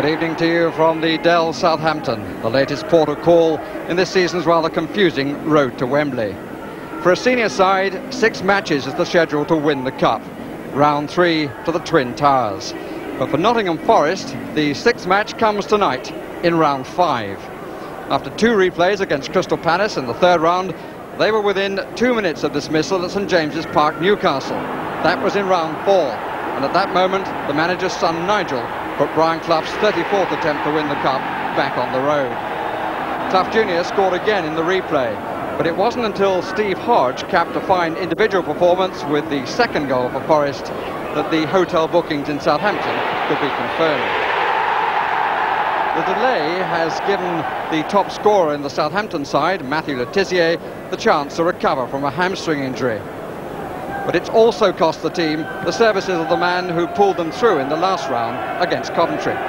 Good evening to you from the Dell Southampton, the latest port of call in this season's rather confusing road to Wembley. For a senior side, 6 matches is the schedule to win the Cup. Round 3 to the Twin Towers. But for Nottingham Forest, the 6th match comes tonight in round 5. After 2 replays against Crystal Palace in the 3rd round, they were within 2 minutes of dismissal at St James's Park, Newcastle. That was in round 4. And at that moment, the manager's son Nigel put Brian Clough's 34th attempt to win the Cup back on the road. Clough Jr. scored again in the replay, but it wasn't until Steve Hodge capped a fine individual performance with the 2nd goal for Forest that the hotel bookings in Southampton could be confirmed. The delay has given the top scorer in the Southampton side, Matthew Le Tissier, the chance to recover from a hamstring injury. But it's also cost the team the services of the man who pulled them through in the last round against Coventry. Case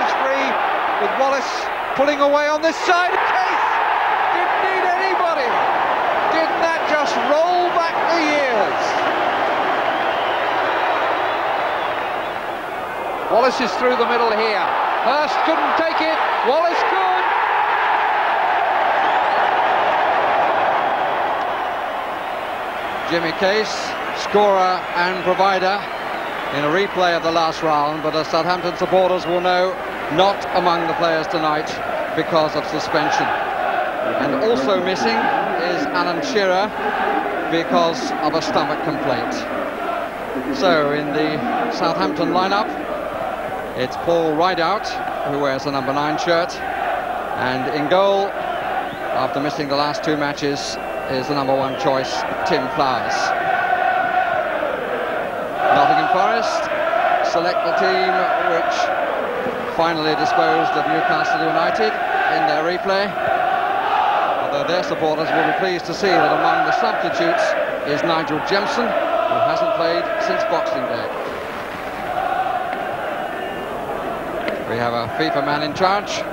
is free with Wallace pulling away on this side. Case didn't need anybody. Didn't that just roll back the years? Wallace is through the middle here. Hurst couldn't take it. Wallace could. Jimmy Case, scorer and provider in a replay of the last round, but as Southampton supporters will know, not among the players tonight because of suspension. And also missing is Alan Shearer because of a stomach complaint. So in the Southampton lineup, it's Paul Rideout, who wears the number 9 shirt, and in goal, after missing the last 2 matches, is the number 1 choice, Tim Flowers. Nottingham Forest select the team which finally disposed of Newcastle United in their replay, although their supporters will be pleased to see that among the substitutes is Nigel Jemson, who hasn't played since Boxing Day. We have a FIFA man in charge,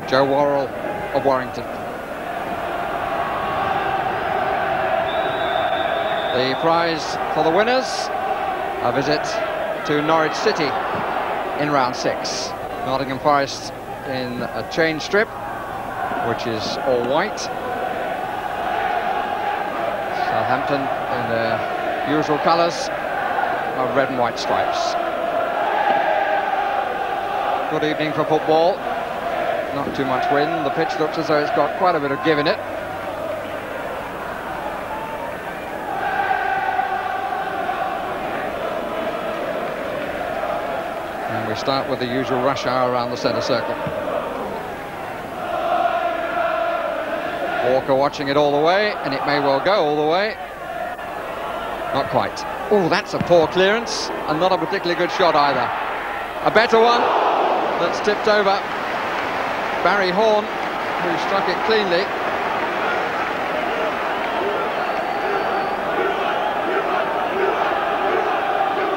Joe Worrell of Warrington. The prize for the winners, a visit to Norwich City in round 6. Nottingham Forest in a chain strip, which is all white. Southampton in their usual colours of red and white stripes. Good evening for football. Not too much wind. The pitch looks as though it's got quite a bit of give in it. We start with the usual rush hour around the centre circle. Walker watching it all the way, and it may well go all the way. Not quite. Oh, that's a poor clearance, and not a particularly good shot either. A better one that's tipped over. Barry Horn, who struck it cleanly.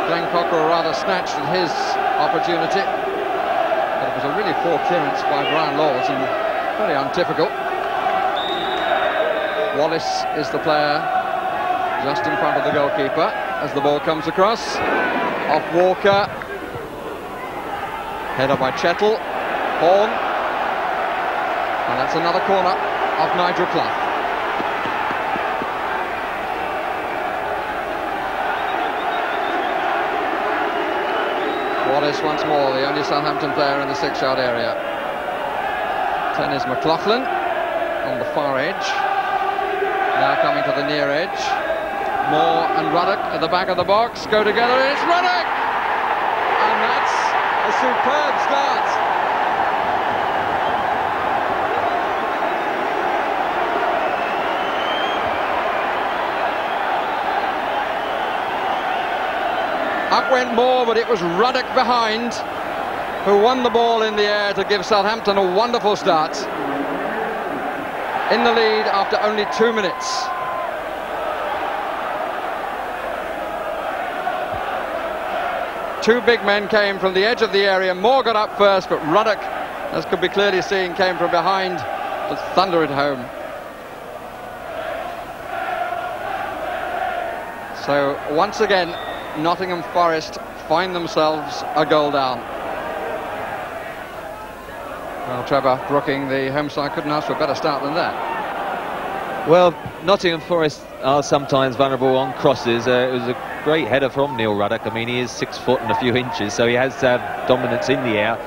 Glenn Cockrell rather snatched at his opportunity, but it was a really poor clearance by Brian Laws and very untypical. Wallace is the player just in front of the goalkeeper as the ball comes across. Off Walker, header by Chettle, Horn, and that's another corner of Nigel Clough. Wallace once more, the only Southampton player in the 6-yard area. 10 is McLaughlin on the far edge. Now coming to the near edge. Moore and Ruddock at the back of the box go together, and it's Ruddock! And that's a superb start. Up went Moore, but it was Ruddock behind who won the ball in the air to give Southampton a wonderful start. In the lead after only 2 minutes. Two big men came from the edge of the area. Moore got up first, but Ruddock, as could be clearly seen, came from behind to thunder it home. So once again, Nottingham Forest find themselves a goal down. Well, Trevor, Brooking, the home side couldn't ask for a better start than that. Well, Nottingham Forest are sometimes vulnerable on crosses. It was a great header from Neil Ruddock. I mean, he is 6 foot and a few inches, so he has to have dominance in the air.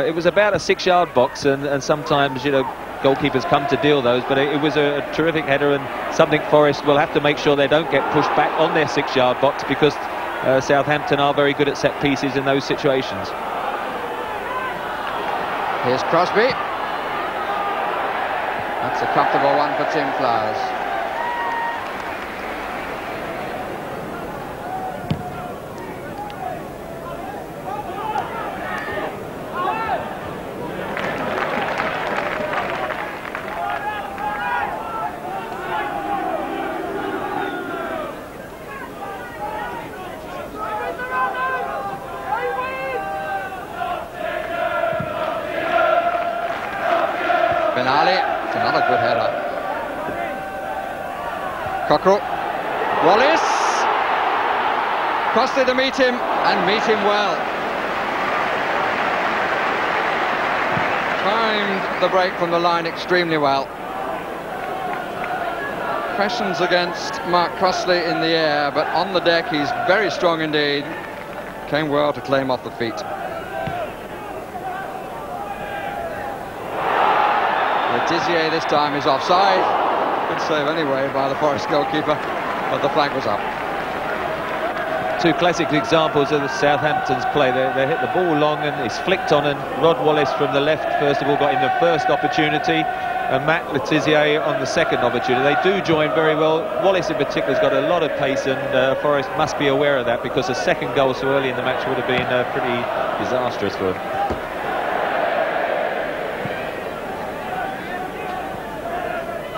It was about a 6-yard box, and sometimes, you know, goalkeepers come to deal those, but it was a terrific header, and something Forest will have to make sure they don't get pushed back on their 6-yard box, because Southampton are very good at set pieces in those situations. Here's Crosby. That's a comfortable one for Tim Flowers. Another good header. Cockrell. Wallace. Crossley to meet him, and meet him well. Timed the break from the line extremely well. Questions against Mark Crossley in the air, but on the deck he's very strong indeed. Came well to claim off the feet. Dizier this time is offside. Good save anyway by the Forest goalkeeper, but the flag was up. Two classic examples of the Southampton's play. They hit the ball long and it's flicked on, and Rod Wallace from the left first of all got in the first opportunity, and Matt Letizia on the second opportunity. They do join very well. Wallace in particular has got a lot of pace, and Forest must be aware of that, because a second goal so early in the match would have been pretty disastrous for them.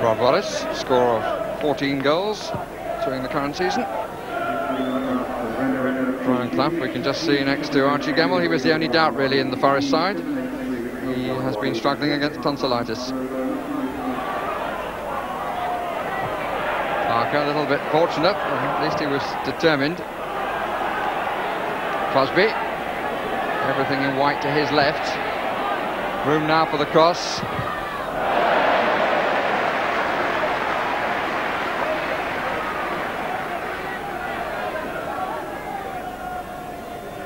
Rod Wallace, score of 14 goals during the current season. Brian Clough, we can just see next to Archie Gemmell. He was the only doubt really in the Forest side. He has been struggling against tonsillitis. Parker a little bit fortunate, at least he was determined. Crosby, everything in white to his left. Room now for the cross.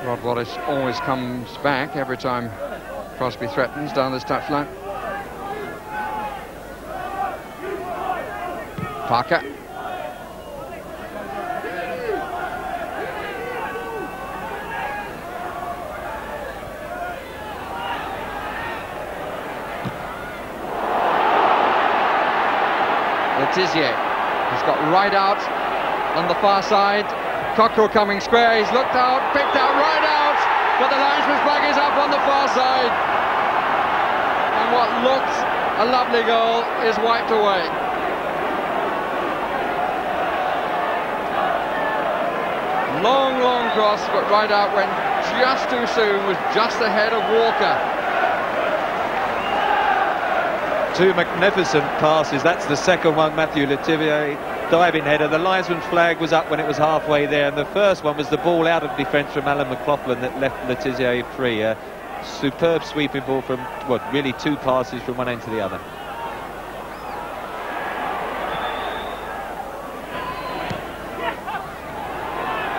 Rod Wallace always comes back every time Crosby threatens down this touchline. Parker. Letizia has got right out on the far side. Cockrell coming square, he's looked out, picked out, right out, but the linesman's flag is up on the far side. And what looked a lovely goal is wiped away. Long, long cross, but right out went just too soon, was just ahead of Walker. Two magnificent passes. That's the second one, Matthew Letizia, diving header. The linesman's flag was up when it was halfway there, and the first one was the ball out of defence from Alan McLaughlin that left Letizia free. Superb sweeping ball from, what, really two passes from one end to the other.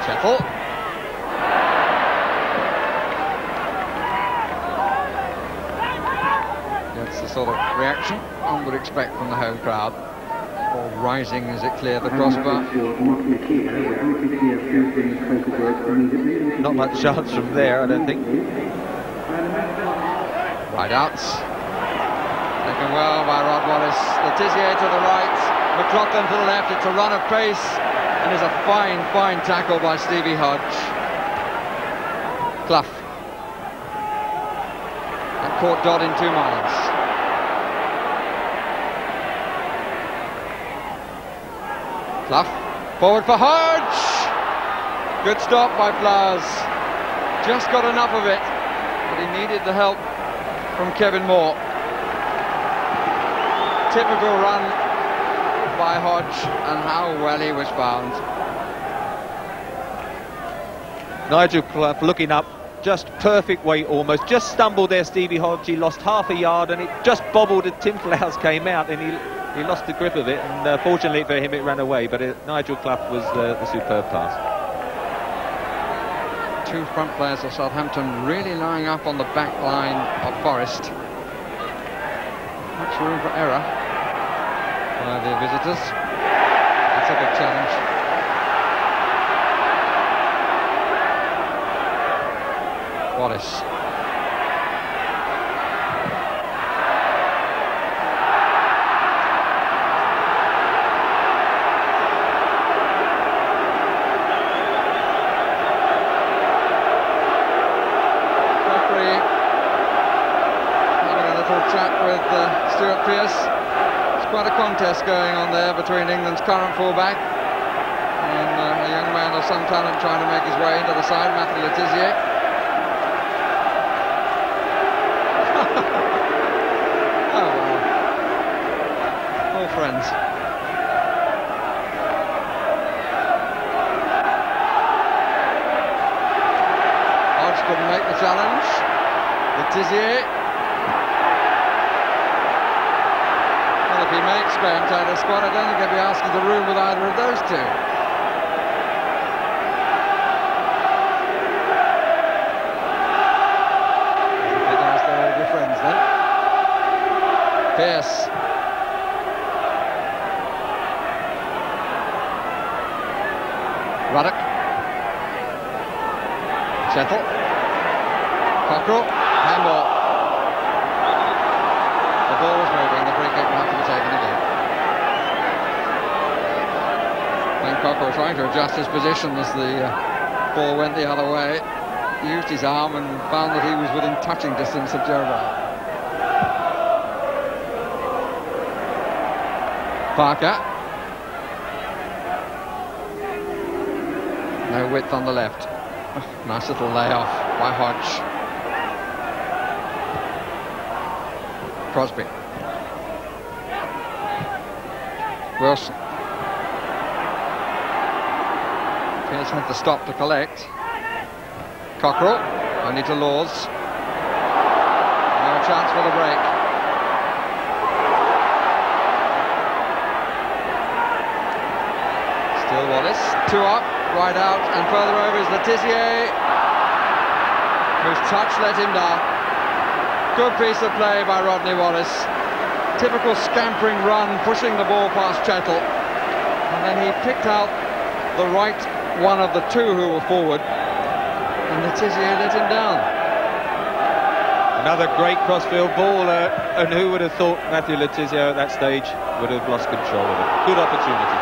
Sheffel. That's the sort of reaction one would expect from the home crowd. Ball rising as it cleared the crossbar. Not much chance from there, I don't think. Right outs. Taken well by Rod Wallace. Letizia to the right, McLaughlin to the left. It's a run of pace, and is a fine, fine tackle by Stevie Hodge. Clough. And caught Dodd in 2 minds. Clough, forward for Hodge! Good stop by Flowers. Just got enough of it, but he needed the help from Kevin Moore. Typical run by Hodge, and how well he was found. Nigel Clough looking up, just perfect weight almost, just stumbled there Stevie Hodge, he lost half a yard and it just bobbled and Tim Flowers came out and he lost the grip of it, and fortunately for him it ran away, but Nigel Clough was the superb pass. Two front players of Southampton really lying up on the back line of Forest. Much room for error by the visitors. That's a big challenge. Wallace. Quite a contest going on there between England's current fullback and a young man of some talent trying to make his way into the side, Matthew Le Tissier. Oh wow, all friends. Hodge couldn't make the challenge. Le Tissier. If he makes Graham Taylor's squad, I don't think he'll be asking the room with either of those two. It'd be nice they're all good friends then. Pearce. Ruddock. Chettle. Cockrell. Handball. The ball was moving, the free kick will have to be taken again. Then Cockrell trying to adjust his position as the ball went the other way. He used his arm and found that he was within touching distance of Joe Wright. Parker. No width on the left. Oh, nice little layoff by Hodge. Crosby. Wilson. Pearce had to stop to collect. Cockrell, only to Laws. No chance for the break. Still Wallace. Two up, right out, and further over is Le Tissier, whose touch let him down. Good piece of play by Rodney Wallace. Typical scampering run, pushing the ball past Chettle. And then he picked out the right one of the two who were forward. And Le Tissier let him down. Another great crossfield ball. And who would have thought Matthew Le Tissier at that stage would have lost control of it. Good opportunity.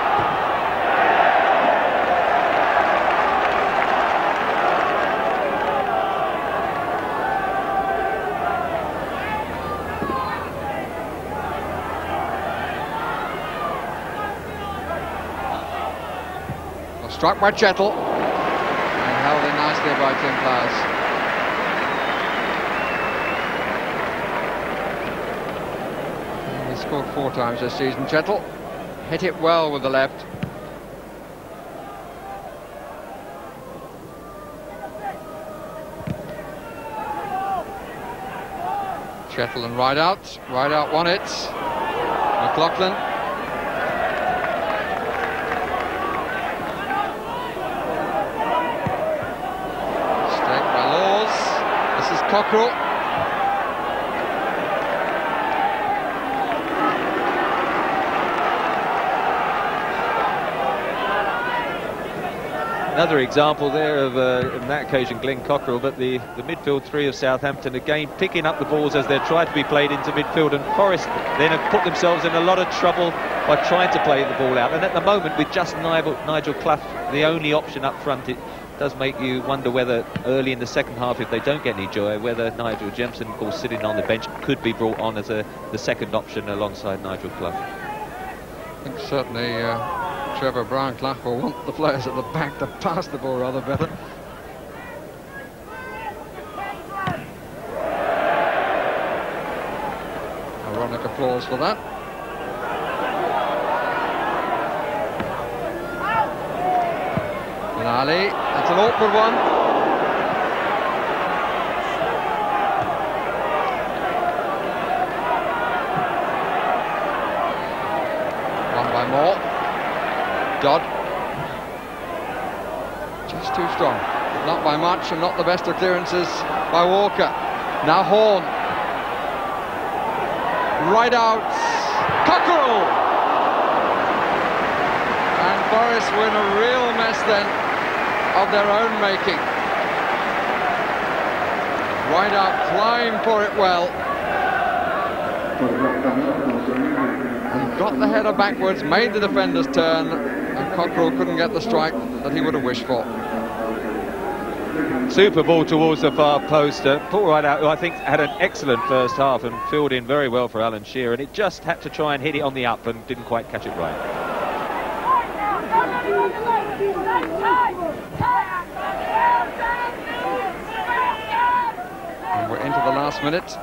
Struck by Chettle and held in nicely by Tim Flowers. He scored 4 times this season. Chettle hit it well with the left. Chettle and Rideout. Rideout won it. McLaughlin. Cockrell. Another example there of, in that occasion, Glenn Cockrell, but the midfield three of Southampton again picking up the balls as they're tried to be played into midfield, and Forest then have put themselves in a lot of trouble by trying to play the ball out. And at the moment, with just Nigel Clough the only option up front, it does make you wonder whether early in the second half, if they don't get any joy, whether Nigel Jemson, of course, sitting on the bench, could be brought on as the second option alongside Nigel Clough. I think certainly Trevor Brown-Clough will want the players at the back to pass the ball rather better. Ironic applause for that. Ali, that's an awkward one. Dodd. Just too strong. Not by much, and not the best of clearances by Walker. Now Horn. Right out. Cockerell! And Forest were in a real mess then, of their own making. Right out, climbed for it well. And got the header backwards, made the defenders turn, and Cockerell couldn't get the strike that he would have wished for. Super ball towards the far post. Paul Rideout, who I think had an excellent first half and filled in very well for Alan Shearer, and it just had to try and hit it on the up and didn't quite catch it right. And we're into the last minute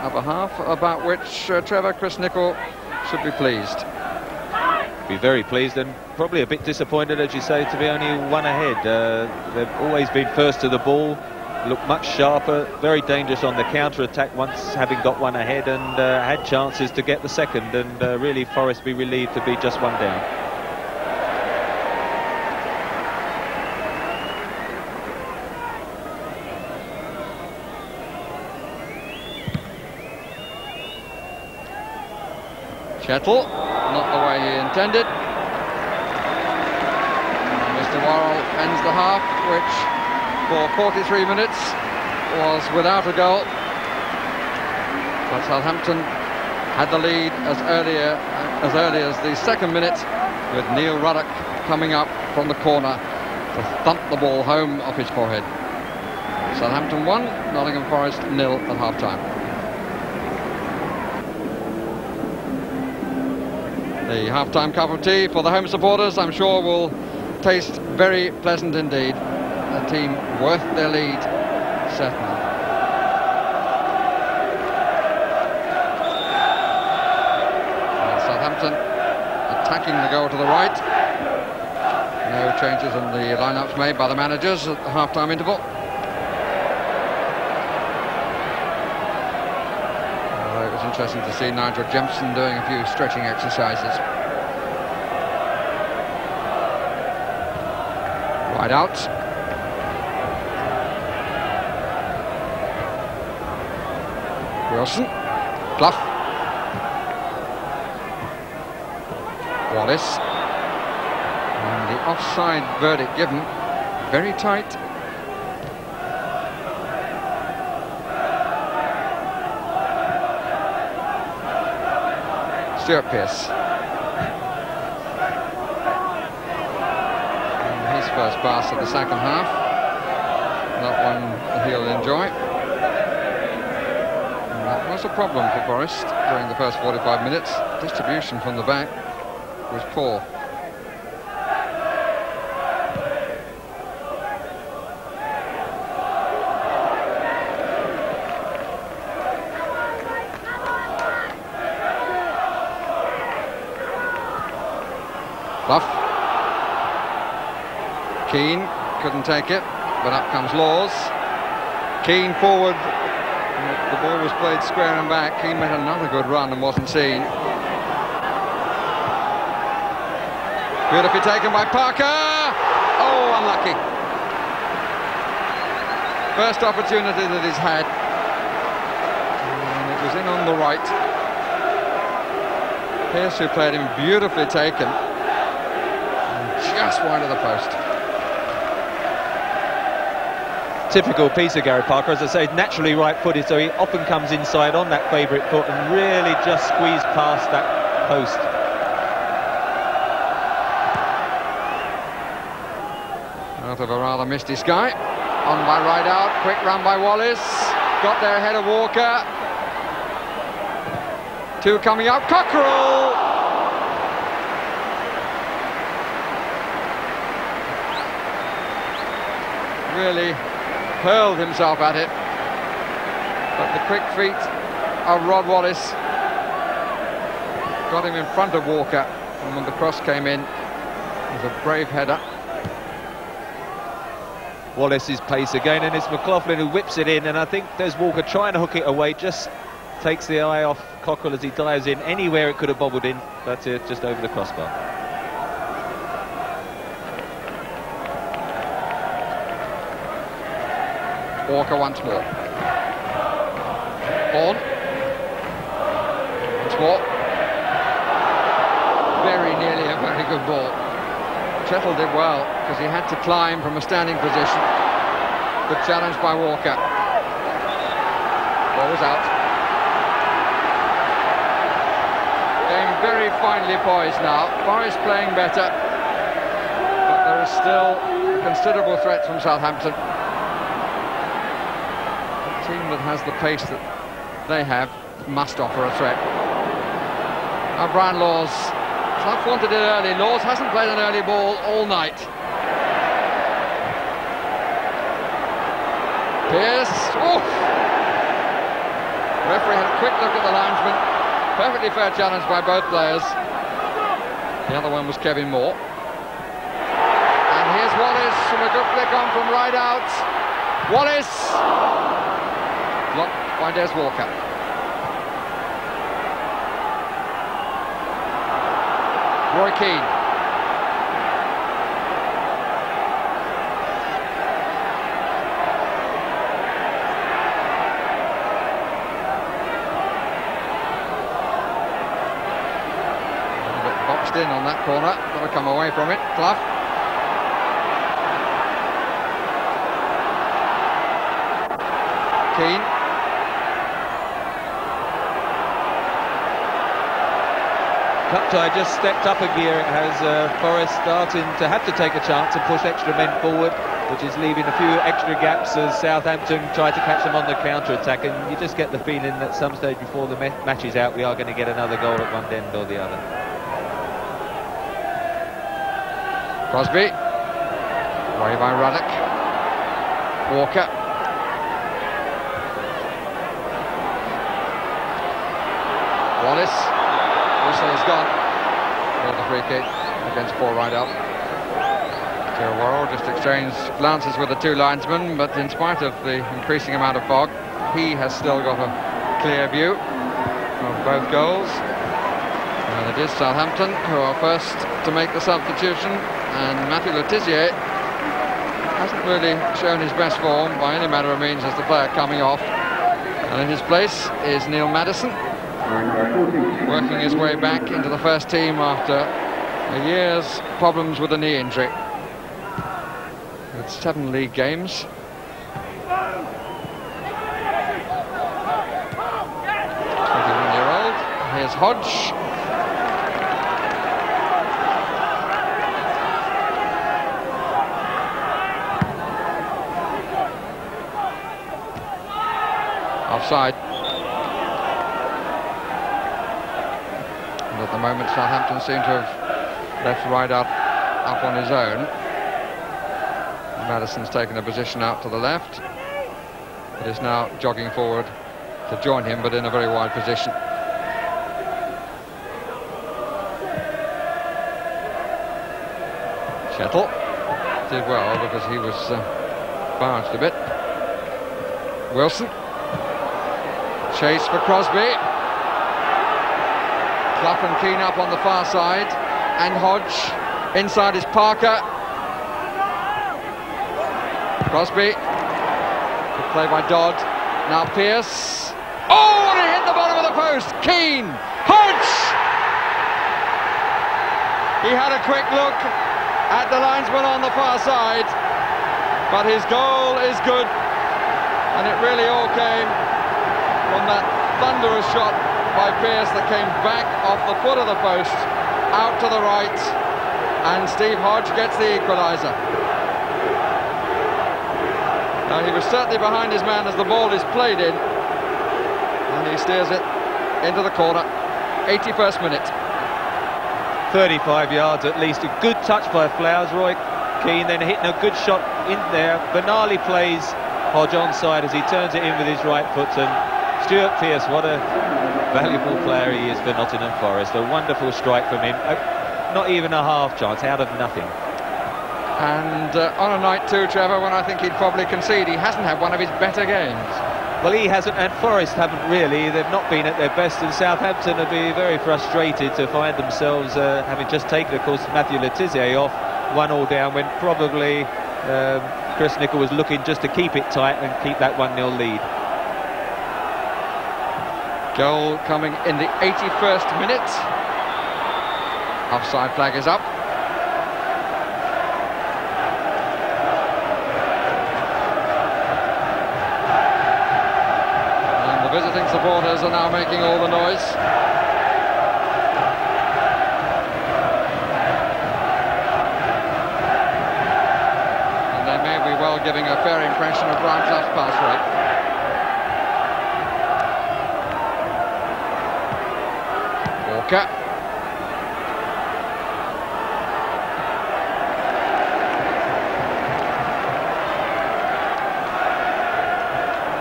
of a half, about which Trevor Chris Nicholl should be pleased. Be very pleased and probably a bit disappointed, as you say, to be only one ahead. They've always been first to the ball, looked much sharper, very dangerous on the counter-attack once having got one ahead, and had chances to get the second, and really Forest be relieved to be just one down. Chettle, not the way he intended. Mr. Worrell ends the half, which for 43 minutes was without a goal. But Southampton had the lead as early as the second minute, with Neil Ruddock coming up from the corner to thump the ball home off his forehead. Southampton 1, Nottingham Forest 0 at half-time. The half-time cup of tea for the home supporters, I'm sure, will taste very pleasant indeed. A team worth their lead, certainly. Southampton attacking the goal to the right. No changes in the lineups made by the managers at the half-time interval. It was interesting to see Nigel Jempson doing a few stretching exercises. Right out. Wilson. Clough. Wallace. And the offside verdict given. Very tight. Stuart Pearce. And his first pass of the second half. That one he'll enjoy. And that was a problem for Forest during the first 45 minutes. Distribution from the back was poor. Clough. Keane couldn't take it, but up comes Laws. Keane forward. The ball was played square and back. Keane made another good run and wasn't seen. Beautifully taken by Parker. Oh, unlucky. First opportunity that he's had. And it was in on the right. Pearce, who played him, beautifully taken. Just wide of the post. Typical piece of Gary Parker, as I say, naturally right-footed, so he often comes inside on that favourite foot and really just squeezed past that post. Out of a rather misty sky. On by Rideout, quick run by Wallace. Got there ahead of Walker. Two coming up, Cockerell! Really hurled himself at it, but the quick feet of Rod Wallace got him in front of Walker, and when the cross came in, it was a brave header. Wallace's pace again, and it's McLaughlin who whips it in, and I think there's Walker trying to hook it away, just takes the eye off Cockerell as he dives in. Anywhere it could have bobbled in, that's it, just over the crossbar. Walker once more. Horn. Once more. Very nearly a very good ball. Chettle did well because he had to climb from a standing position. Good challenge by Walker. Ball was out. Game very finely poised now. Forest playing better, but there is still a considerable threat from Southampton. A team that has the pace that they have must offer a threat. Now Brian Laws. Clough wanted it early. Laws hasn't played an early ball all night. Pearce. Oof. Referee had a quick look at the linesman. Perfectly fair challenge by both players. The other one was Kevin Moore. And here's Wallace from a good flick on from right out. Wallace! Blocked by Des Walker. Roy Keane. Boxed in on that corner, got to come away from it. Clough. Keane. Cuptie just stepped up a gear. It has Forest starting to have to take a chance and push extra men forward, which is leaving a few extra gaps as Southampton try to catch them on the counter-attack, and you just get the feeling that some stage before the match is out we are going to get another goal at one end or the other. Crosby. Away by Ruddock. Walker. Wallace. Whistle is gone. Well, the free kick against Paul Rideout. Joe Worrell just exchanged glances with the two linesmen, but in spite of the increasing amount of fog, he has still got a clear view of both goals. And it is Southampton who are first to make the substitution, and Matthew Le Tissier hasn't really shown his best form by any manner of means as the player coming off. And in his place is Neil Maddison, working his way back into the first team after a year's problems with a knee injury. With 7 league games. "21-year-old, here's Hodge. Offside. At the moment, Southampton seem to have left Rideout up on his own. Maddison's taken a position out to the left, but is now jogging forward to join him, but in a very wide position. Chettle did well because he was barged a bit. Wilson. Chase for Crosby. Clough and Keane up on the far side, and Hodge. Inside is Parker. Crosby. Good play by Dodd. Now Pearce. Oh, and he hit the bottom of the post. Keane. Hodge. He had a quick look at the linesman on the far side, but his goal is good, and it really all came from that thunderous shot by Pearce that came back off the foot of the post, out to the right, and Steve Hodge gets the equaliser. Now he was certainly behind his man as the ball is played in, and he steers it into the corner. 81st minute. 35 yards at least. A good touch by Flowers. Roy Keane then hitting a good shot in there. Benali plays Hodge onside as he turns it in with his right foot, and Stuart Pearce, what a valuable player he is for Nottingham Forest. A wonderful strike from him. Not even a half chance, out of nothing. And on a night too, Trevor, when I think he'd probably concede, he hasn't had one of his better games. Well, he hasn't, and Forest haven't really. They've not been at their best, and Southampton would be very frustrated to find themselves having just taken, of course, Matthew Le Tissier off 1-1 down, when probably Chris Nicholl was looking just to keep it tight and keep that 1-0 lead. Goal coming in the 81st minute. Offside flag is up. And the visiting supporters are now making all the noise. And they may be well giving a fair impression of Brian Clough's pass rate. Walker.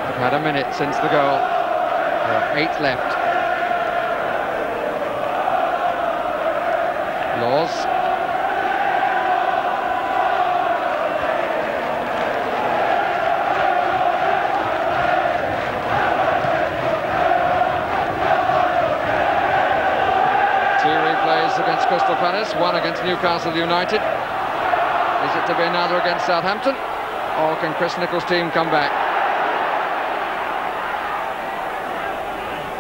We've had a minute since the goal. There are 8 left. Laws. Against Crystal Palace, 1 against Newcastle United. Is it to be another against Southampton, or can Chris Nicholl's team come back?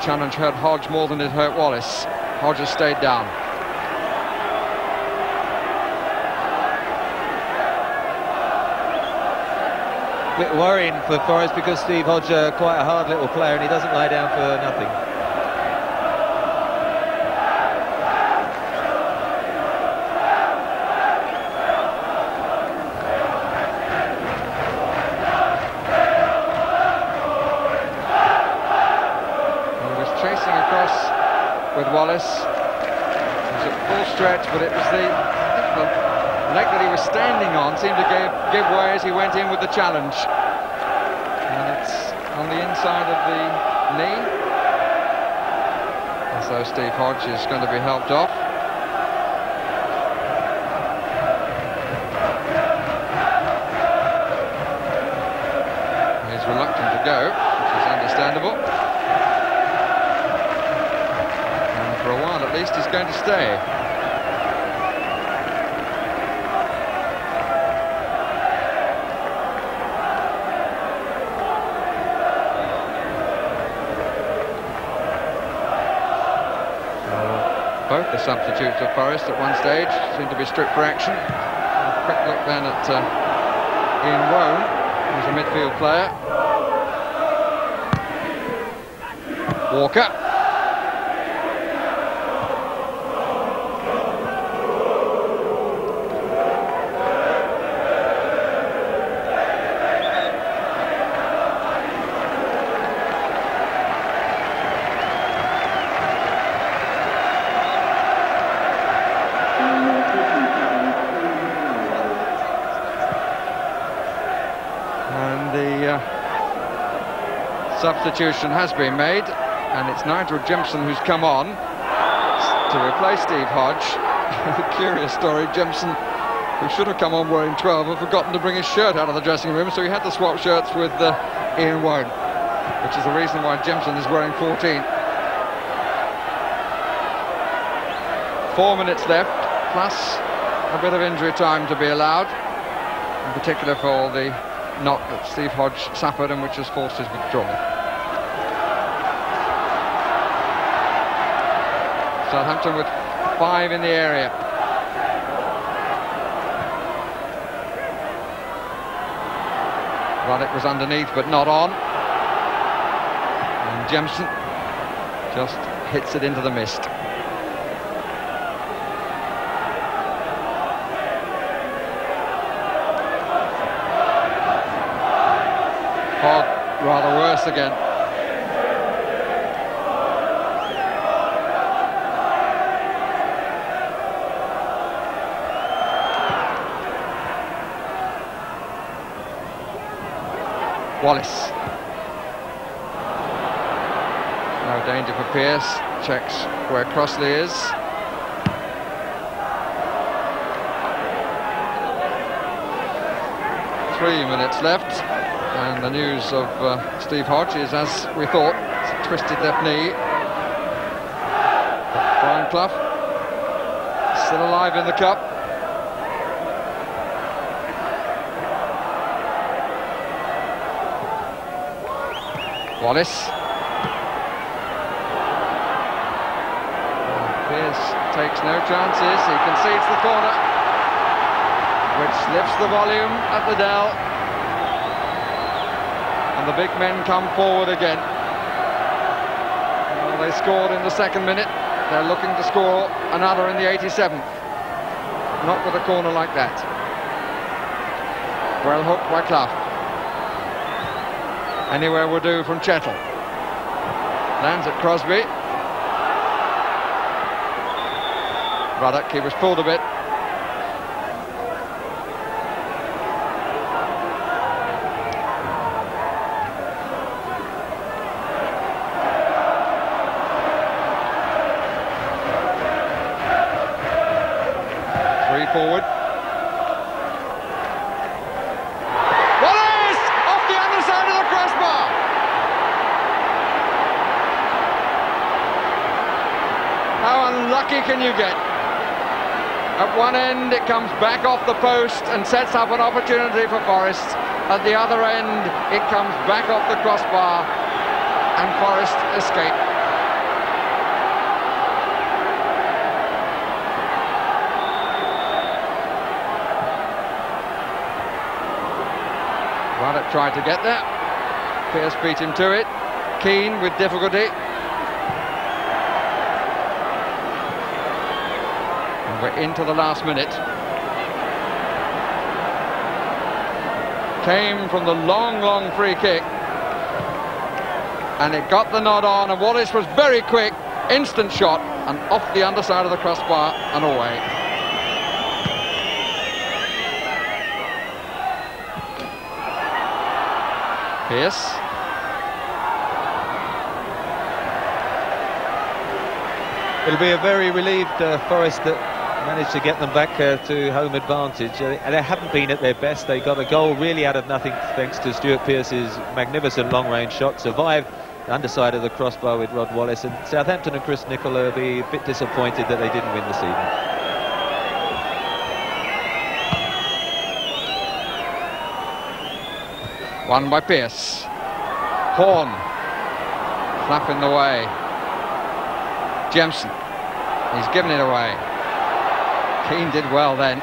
Challenge hurt Hodge more than it hurt Wallace. Hodge has stayed down. Bit worrying for Forest because Steve Hodge quite a hard little player and he doesn't lie down for nothing. With Wallace, it was at full stretch, but it was the leg that he was standing on seemed to give way as he went in with the challenge. And it's on the inside of the knee, and so Steve Hodge is going to be helped off. He's reluctant to go, which is understandable. For a while at least he's going to stay. Both the substitutes of Forest at one stage seem to be stripped for action. A quick look then at Ian Wone, who's a midfield player. Walker. Substitution has been made, and it's Nigel Jimson who's come on to replace Steve Hodge. A curious story. Jimson, who should have come on wearing 12, had forgotten to bring his shirt out of the dressing room, so he had to swap shirts with Ian Wone, which is the reason why Jimson is wearing 14. 4 minutes left, plus a bit of injury time to be allowed, in particular for the knock that Steve Hodge suffered and which has forced his withdrawal. Southampton with 5 in the area. Ruddock was underneath but not on. And Jemson just hits it into the mist. Hogg rather worse again. Wallace. No danger for Pearce. Checks where Crossley is. Three minutes left. And the news of Steve Hodge is, as we thought, it's a twisted left knee. Brian Clough still alive in the cup. Wallace. Pearce takes no chances. He concedes the corner, which lifts the volume at the Dell. And the big men come forward again. Well, they scored in the second minute. They're looking to score another in the 87th. Not with a corner like that. Well hooked by Clough. Anywhere will do from Chettle. Lands at Crosby. Ruddock, he was pulled a bit. Forward. Wallace! Off the underside of the crossbar! How unlucky can you get? At one end it comes back off the post and sets up an opportunity for Forest. At the other end it comes back off the crossbar and Forest escape. Ruddock tried to get there. Pearce beat him to it. Keane with difficulty. And we're into the last minute. Came from the long free kick. And it got the nod on, and Wallace was very quick. Instant shot, and off the underside of the crossbar and away. Pearce. It'll be a very relieved Forest that managed to get them back to home advantage. They haven't been at their best. They got a goal really out of nothing thanks to Stuart Pearce's magnificent long-range shot. Survived the underside of the crossbar with Rod Wallace. And Southampton and Chris Nicola will be a bit disappointed that they didn't win this evening. Won by Pearce. Horn. Flap in the way. Jemson. He's given it away. Keane did well then.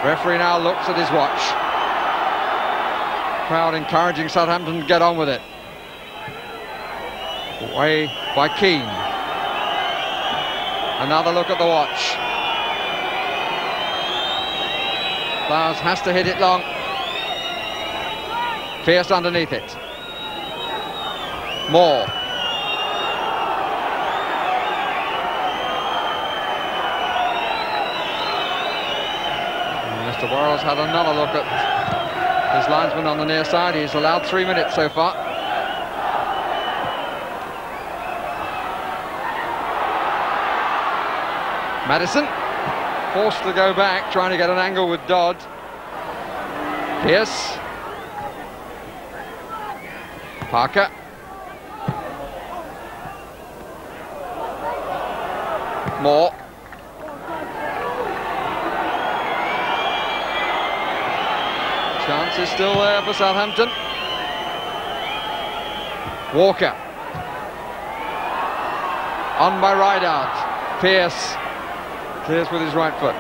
Referee now looks at his watch. Crowd encouraging Southampton to get on with it. Away by Keane. Another look at the watch. Flowers has to hit it long. Pearce underneath it. Moore. And Mr. Worrell's had another look at his linesman on the near side. He's allowed 3 minutes so far. Madison forced to go back, trying to get an angle with Dodd. Pearce. Parker. Moore. Chance is still there for Southampton. Walker. On by Rideout. Pearce. Clears with his right foot.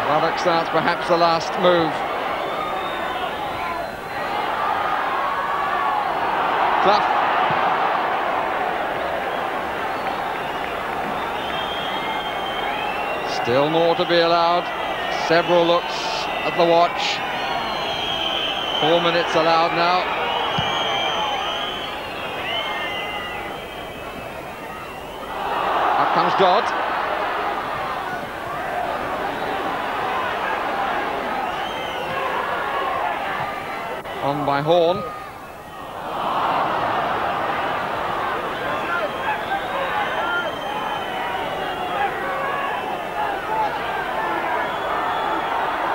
Ruddock starts perhaps the last move. Clough. Still more to be allowed. Several looks at the watch. 4 minutes allowed now. Comes Dodd. On by Horn.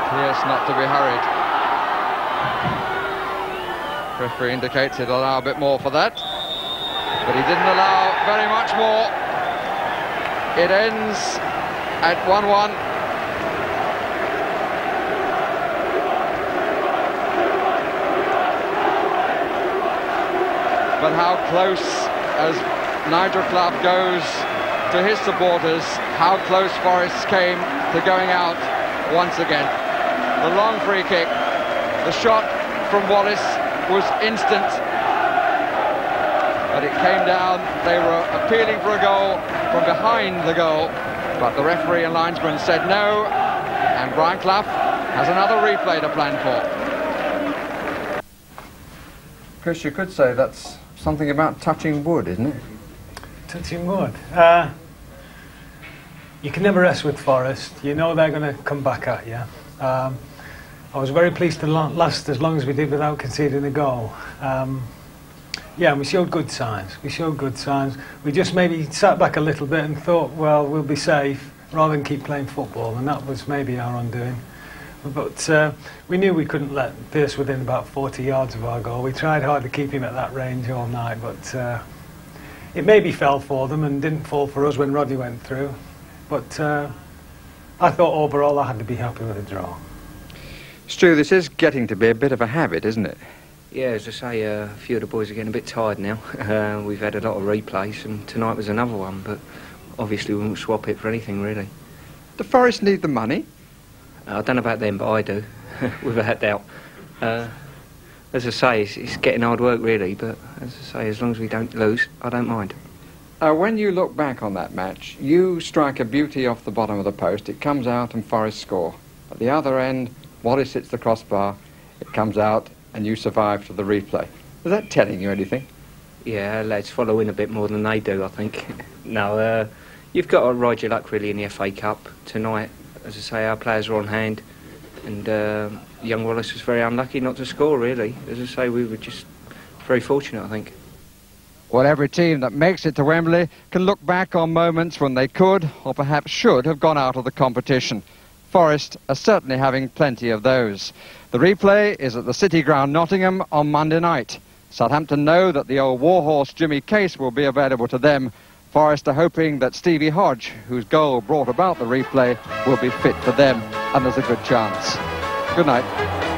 Pearce not to be hurried. Referee indicates he'll allow a bit more for that. but he didn't allow very much more. It ends at 1-1. But how close, as Nigel Clough goes to his supporters, how close Forest came to going out once again. The long free kick, the shot from Wallace was instant, but it came down. They were appealing for a goal from behind the goal, but the referee and linesman said no, and Brian Clough has another replay to plan for. Chris, you could say that's something about touching wood, isn't it? Touching wood. You can never rest with Forest. You know they're going to come back at you. I was very pleased to last as long as we did without conceding a goal. Yeah, and we showed good signs. We just maybe sat back a little bit and thought, well, we'll be safe rather than keep playing football, and that was maybe our undoing. But we knew we couldn't let Pearce within about 40 yards of our goal. We tried hard to keep him at that range all night, but it maybe fell for them and didn't fall for us when Rodney went through. But I thought overall I had to be happy with a draw. Stu, this is getting to be a bit of a habit, isn't it? Yeah, as I say, a few of the boys are getting a bit tired now. We've had a lot of replays, and tonight was another one, but obviously we won't swap it for anything, really. Do Forest need the money? I don't know about them, but I do, without doubt. As I say, it's getting hard work, really, but as I say, as long as we don't lose, I don't mind. When you look back on that match, you strike a beauty off the bottom of the post, it comes out and Forest score. At the other end, Wallace hits the crossbar, it comes out and you survive to the replay. Is that telling you anything? Yeah, lads follow in a bit more than they do, I think. No, you've got to ride your luck, really, in the FA Cup tonight. As I say, our players were on hand, and young Wallace was very unlucky not to score, really. As I say, we were just very fortunate, I think. Well, every team that makes it to Wembley can look back on moments when they could, or perhaps should, have gone out of the competition. Forest are certainly having plenty of those. The replay is at the City Ground, Nottingham, on Monday night. Southampton know that the old warhorse Jimmy Case will be available to them. Forest are hoping that Stevie Hodge, whose goal brought about the replay, will be fit for them, and there's a good chance. Good night.